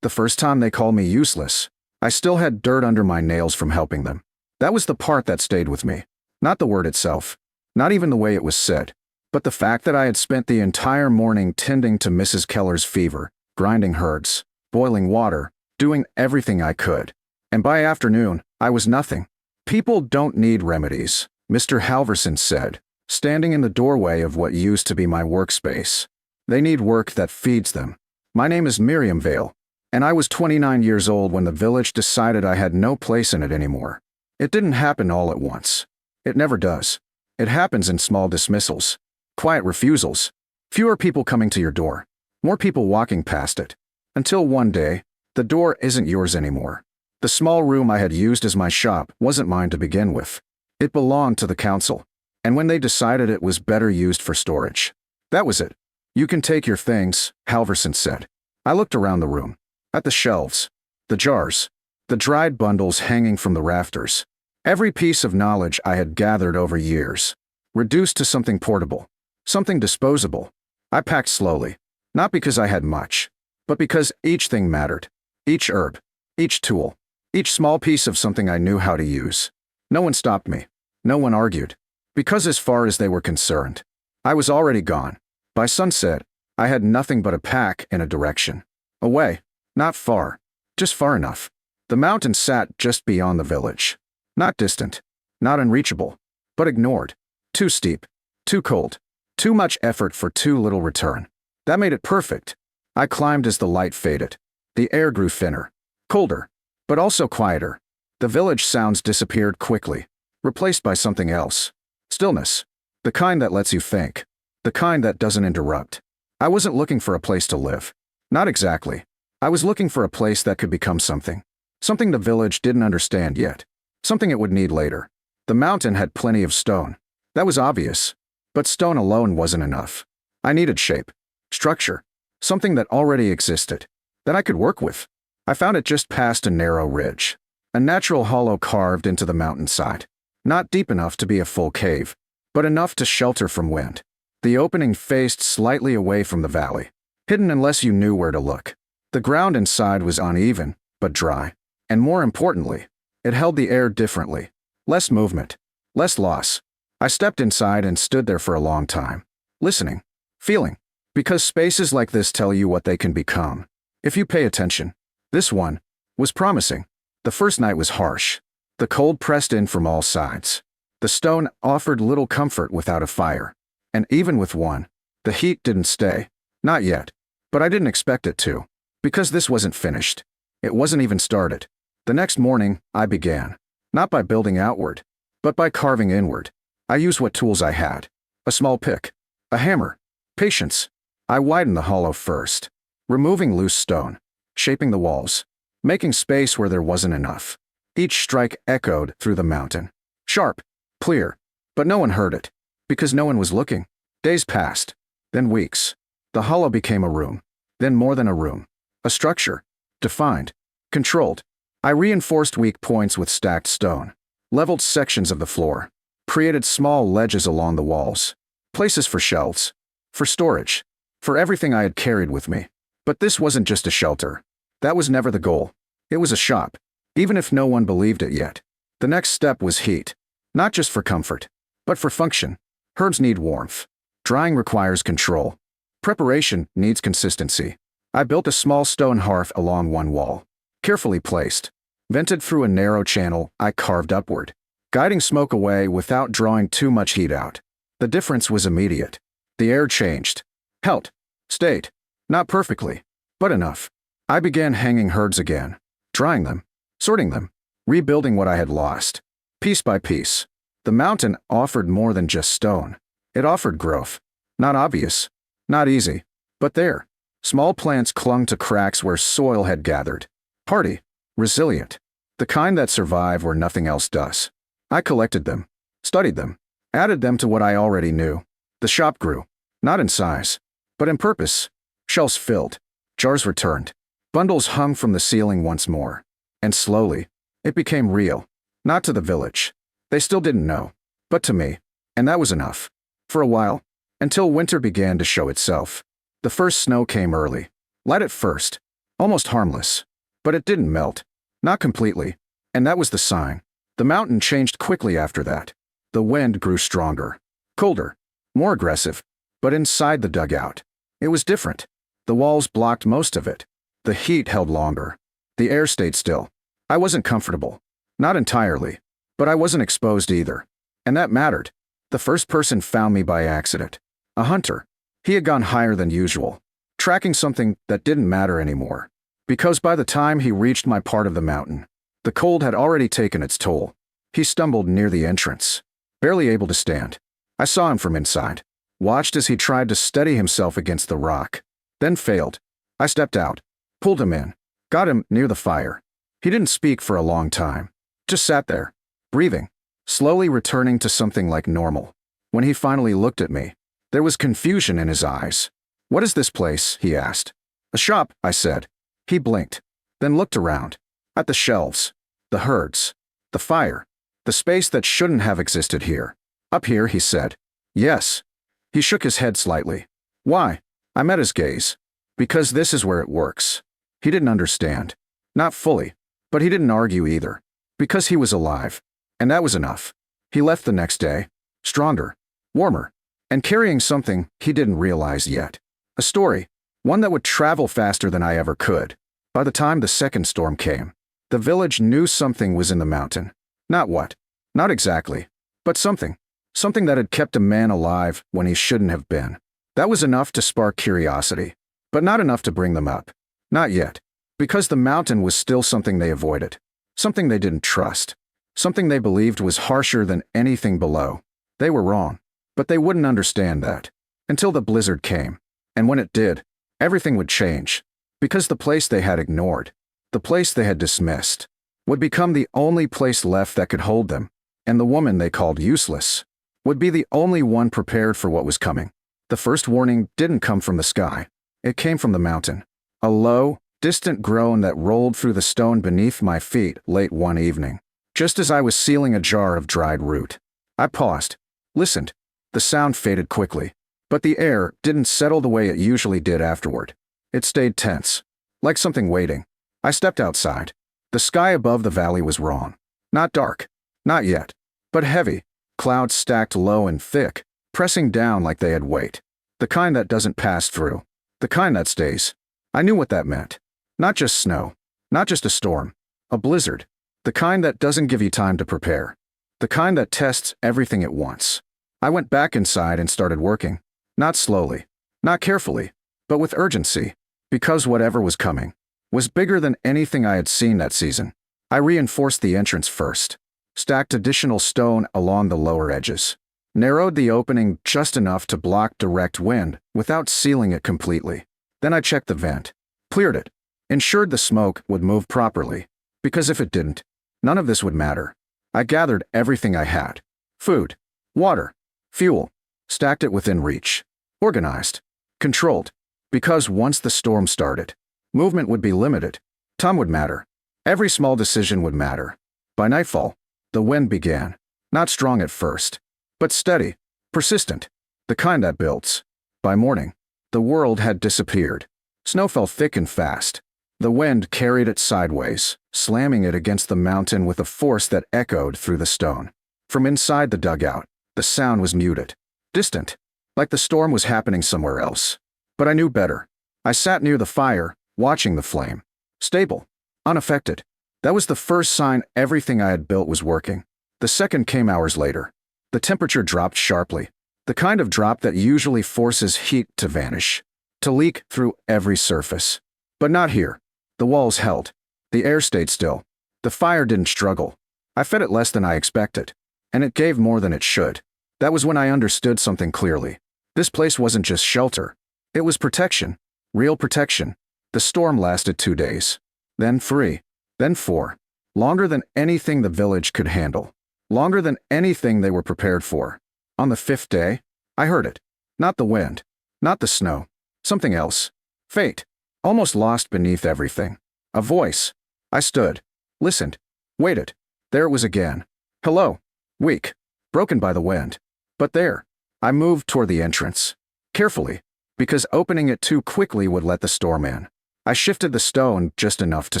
The first time they called me useless, I still had dirt under my nails from helping them. That was the part that stayed with me. Not the word itself, not even the way it was said, but the fact that I had spent the entire morning tending to Mrs. Keller's fever, grinding herds, boiling water, doing everything I could. And by afternoon, I was nothing. People don't need remedies, Mr. Halverson said, standing in the doorway of what used to be my workspace. They need work that feeds them. My name is Miriam Vale, and I was 29 years old when the village decided I had no place in it anymore. It didn't happen all at once. It never does. It happens in small dismissals, quiet refusals, fewer people coming to your door, more people walking past it. Until one day, the door isn't yours anymore. The small room I had used as my shop wasn't mine to begin with. It belonged to the council, and when they decided it was better used for storage. That was it. You can take your things, Halverson said. I looked around the room, at the shelves, the jars, the dried bundles hanging from the rafters. Every piece of knowledge I had gathered over years, reduced to something portable, something disposable. I packed slowly, not because I had much, but because each thing mattered. Each herb, each tool, each small piece of something I knew how to use. No one stopped me. No one argued. Because as far as they were concerned, I was already gone. By sunset, I had nothing but a pack and a direction. Away, not far, just far enough. The mountain sat just beyond the village. Not distant, not unreachable, but ignored. Too steep, too cold, too much effort for too little return. That made it perfect. I climbed as the light faded. The air grew thinner, colder, but also quieter. The village sounds disappeared quickly, replaced by something else. Stillness. The kind that lets you think. The kind that doesn't interrupt. I wasn't looking for a place to live. Not exactly. I was looking for a place that could become something. Something the village didn't understand yet. Something it would need later. The mountain had plenty of stone. That was obvious. But stone alone wasn't enough. I needed shape. Structure. Something that already existed. That I could work with. I found it just past a narrow ridge. A natural hollow carved into the mountainside. Not deep enough to be a full cave, but enough to shelter from wind. The opening faced slightly away from the valley, hidden unless you knew where to look. The ground inside was uneven, but dry. And more importantly, it held the air differently. Less movement, less loss. I stepped inside and stood there for a long time, listening, feeling. Because spaces like this tell you what they can become, if you pay attention. This one was promising. The first night was harsh. The cold pressed in from all sides. The stone offered little comfort without a fire. And even with one, the heat didn't stay. Not yet. But I didn't expect it to. Because this wasn't finished. It wasn't even started. The next morning, I began. Not by building outward, but by carving inward. I used what tools I had. A small pick. A hammer. Patience. I widened the hollow first. Removing loose stone. Shaping the walls. Making space where there wasn't enough. Each strike echoed through the mountain. Sharp. Clear. But no one heard it. Because no one was looking. Days passed. Then weeks. The hollow became a room. Then more than a room. A structure. Defined. Controlled. I reinforced weak points with stacked stone. Leveled sections of the floor. Created small ledges along the walls. Places for shelves. For storage. For everything I had carried with me. But this wasn't just a shelter. That was never the goal. It was a shop. Even if no one believed it yet. The next step was heat. Not just for comfort, but for function. Herbs need warmth. Drying requires control. Preparation needs consistency. I built a small stone hearth along one wall. Carefully placed. Vented through a narrow channel, I carved upward. Guiding smoke away without drawing too much heat out. The difference was immediate. The air changed. Held. Stayed. Not perfectly, but enough. I began hanging herbs again. Drying them. Sorting them. Rebuilding what I had lost. Piece by piece. The mountain offered more than just stone. It offered growth. Not obvious. Not easy. But there. Small plants clung to cracks where soil had gathered. Hardy. Resilient. The kind that survive where nothing else does. I collected them. Studied them. Added them to what I already knew. The shop grew. Not in size, but in purpose. Shelves filled. Jars returned. Bundles hung from the ceiling once more. And slowly, it became real. Not to the village. They still didn't know. But to me. And that was enough. For a while. Until winter began to show itself. The first snow came early. Light at first. almost harmless. But it didn't melt. Not completely. And that was the sign. The mountain changed quickly after that. The wind grew stronger, colder, more aggressive. But inside the dugout, it was different. The walls blocked most of it. The heat held longer. The air stayed still. I wasn't comfortable. Not entirely. But I wasn't exposed either. And that mattered. The first person found me by accident. A hunter. He had gone higher than usual, tracking something that didn't matter anymore. Because by the time he reached my part of the mountain, the cold had already taken its toll. He stumbled near the entrance, barely able to stand. I saw him from inside, watched as he tried to steady himself against the rock, then failed. I stepped out, pulled him in, got him near the fire. He didn't speak for a long time, just sat there, breathing, slowly returning to something like normal. When he finally looked at me, there was confusion in his eyes. "What is this place?" he asked. "A shop," I said. He blinked, then looked around. At the shelves, the herds, the fire, the space that shouldn't have existed here. "Up here," he said. "Yes." He shook his head slightly. "Why?" I met his gaze. "Because this is where it works." He didn't understand. Not fully, but he didn't argue either. Because he was alive. And that was enough. He left the next day, stronger, warmer, and carrying something he didn't realize yet. A story, one that would travel faster than I ever could. By the time the second storm came, the village knew something was in the mountain. Not what, not exactly, but something. Something that had kept a man alive when he shouldn't have been. That was enough to spark curiosity, but not enough to bring them up. Not yet. Because the mountain was still something they avoided. Something they didn't trust. Something they believed was harsher than anything below. They were wrong. But they wouldn't understand that. Until the blizzard came. And when it did, everything would change. Because the place they had ignored, the place they had dismissed, would become the only place left that could hold them. And the woman they called useless would be the only one prepared for what was coming. The first warning didn't come from the sky. It came from the mountain. A low, distant groan that rolled through the stone beneath my feet late one evening. Just as I was sealing a jar of dried root. I paused, listened. The sound faded quickly, but the air didn't settle the way it usually did afterward. It stayed tense, like something waiting. I stepped outside. The sky above the valley was wrong. Not dark, not yet, but heavy, clouds stacked low and thick, pressing down like they had weight. The kind that doesn't pass through, the kind that stays. I knew what that meant. Not just snow, not just a storm, a blizzard. The kind that doesn't give you time to prepare. The kind that tests everything at once. I went back inside and started working. Not slowly, not carefully, but with urgency. Because whatever was coming was bigger than anything I had seen that season. I reinforced the entrance first. Stacked additional stone along the lower edges. Narrowed the opening just enough to block direct wind without sealing it completely. Then I checked the vent. Cleared it. Ensured the smoke would move properly. Because if it didn't, none of this would matter. I gathered everything I had. Food, water, fuel. Stacked it within reach. Organized. Controlled. Because once the storm started, movement would be limited. Time would matter. Every small decision would matter. By nightfall, the wind began. Not strong at first, but steady, persistent. The kind that builds. By morning, the world had disappeared. Snow fell thick and fast. The wind carried it sideways, slamming it against the mountain with a force that echoed through the stone. From inside the dugout, the sound was muted, distant, like the storm was happening somewhere else. But I knew better. I sat near the fire, watching the flame. Stable, unaffected. That was the first sign everything I had built was working. The second came hours later. The temperature dropped sharply, the kind of drop that usually forces heat to vanish, to leak through every surface. But not here. The walls held. The air stayed still. The fire didn't struggle. I fed it less than I expected, and it gave more than it should. That was when I understood something clearly. This place wasn't just shelter. It was protection. Real protection. The storm lasted 2 days. Then 3. Then 4. Longer than anything the village could handle. Longer than anything they were prepared for. On the 5th day, I heard it. Not the wind. Not the snow. Something else. Fate. Almost lost beneath everything. A voice. I stood. Listened. Waited. There it was again. Hello. Weak. Broken by the wind. But there. I moved toward the entrance. Carefully. Because opening it too quickly would let the storm in. I shifted the stone just enough to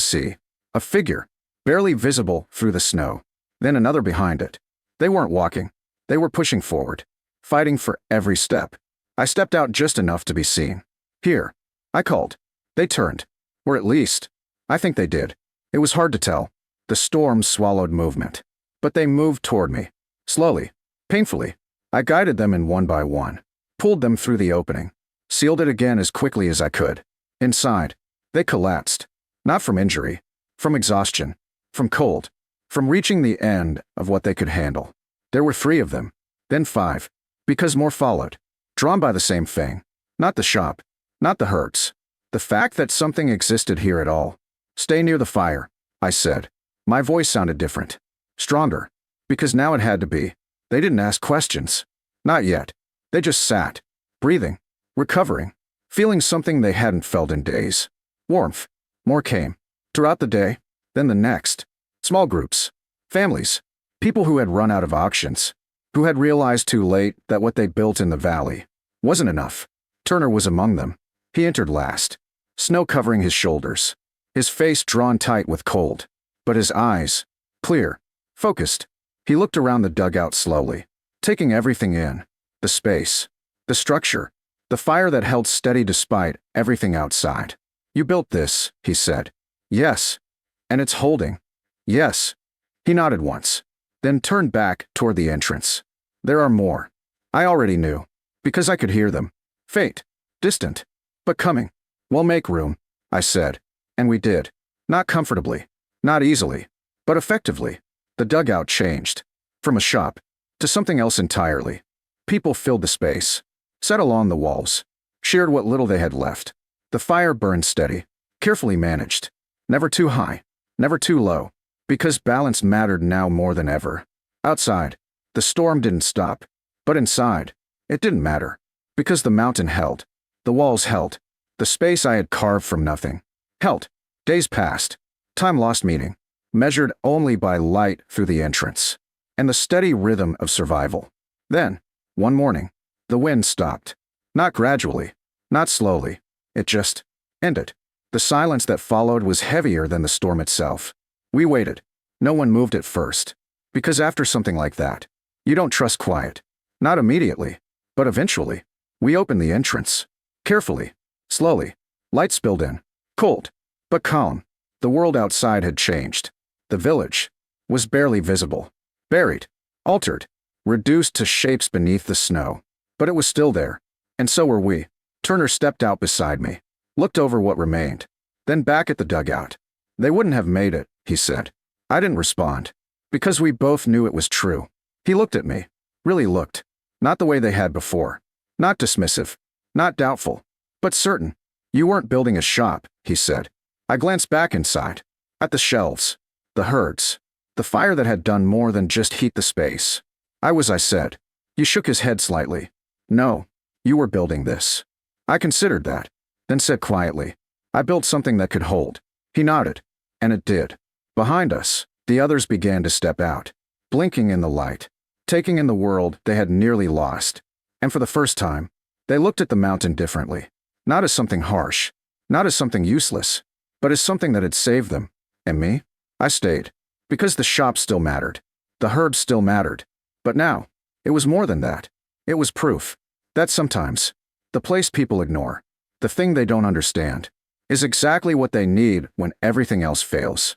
see a figure, barely visible through the snow, then another behind it. They weren't walking. They were pushing forward, fighting for every step. I stepped out just enough to be seen. Here, I called. They turned. Or at least, I think they did. It was hard to tell. The storm swallowed movement. But they moved toward me. Slowly, painfully. I guided them in one by one, pulled them through the opening, sealed it again as quickly as I could. Inside, they collapsed. Not from injury, from exhaustion, from cold, from reaching the end of what they could handle. There were 3 of them, then 5, because more followed, drawn by the same thing. Not the shop, not the hurts. The fact that something existed here at all. Stay near the fire, I said. My voice sounded different, stronger, because now it had to be. They didn't ask questions. Not yet. They just sat, breathing, recovering, feeling something they hadn't felt in days. Warmth. More came. Throughout the day, then the next. Small groups. Families. People who had run out of options. Who had realized too late that what they built in the valley wasn't enough. Turner was among them. He entered last. Snow covering his shoulders. His face drawn tight with cold. But his eyes, clear, focused. He looked around the dugout slowly, taking everything in. The space, the structure, the fire that held steady despite everything outside. You built this, he said. Yes. And it's holding. Yes. He nodded once, then turned back toward the entrance. There are more. I already knew, because I could hear them. Faint, distant, but coming. We'll make room, I said. And we did. Not comfortably, not easily, but effectively. The dugout changed. From a shop to something else entirely. People filled the space, sat along the walls, shared what little they had left. The fire burned steady, carefully managed. Never too high, never too low, because balance mattered now more than ever. Outside, the storm didn't stop, but inside, it didn't matter, because the mountain held, the walls held, the space I had carved from nothing held. Days passed, time lost meaning, measured only by light through the entrance, and the steady rhythm of survival. Then, one morning, the wind stopped. Not gradually, not slowly, it just ended. The silence that followed was heavier than the storm itself. We waited. No one moved at first, because after something like that, you don't trust quiet. Not immediately, but eventually. We opened the entrance. Carefully, slowly. Light spilled in. Cold, but calm. The world outside had changed. The village was barely visible. Buried, altered, reduced to shapes beneath the snow. But it was still there. And so were we. Turner stepped out beside me, looked over what remained, then back at the dugout. They wouldn't have made it, he said. I didn't respond, because we both knew it was true. He looked at me, really looked. Not the way they had before. Not dismissive, not doubtful, but certain. You weren't building a shop, he said. I glanced back inside, at the shelves, the herds, the fire that had done more than just heat the space. I said. He shook his head slightly. No, you were building this. I considered that, then said quietly, I built something that could hold. He nodded, and it did. Behind us, the others began to step out, blinking in the light, taking in the world they had nearly lost. And for the first time, they looked at the mountain differently. Not as something harsh, not as something useless, but as something that had saved them. And me? I stayed. Because the shop still mattered. The herbs still mattered. But now, it was more than that. It was proof that sometimes, the place people ignore, the thing they don't understand, is exactly what they need when everything else fails.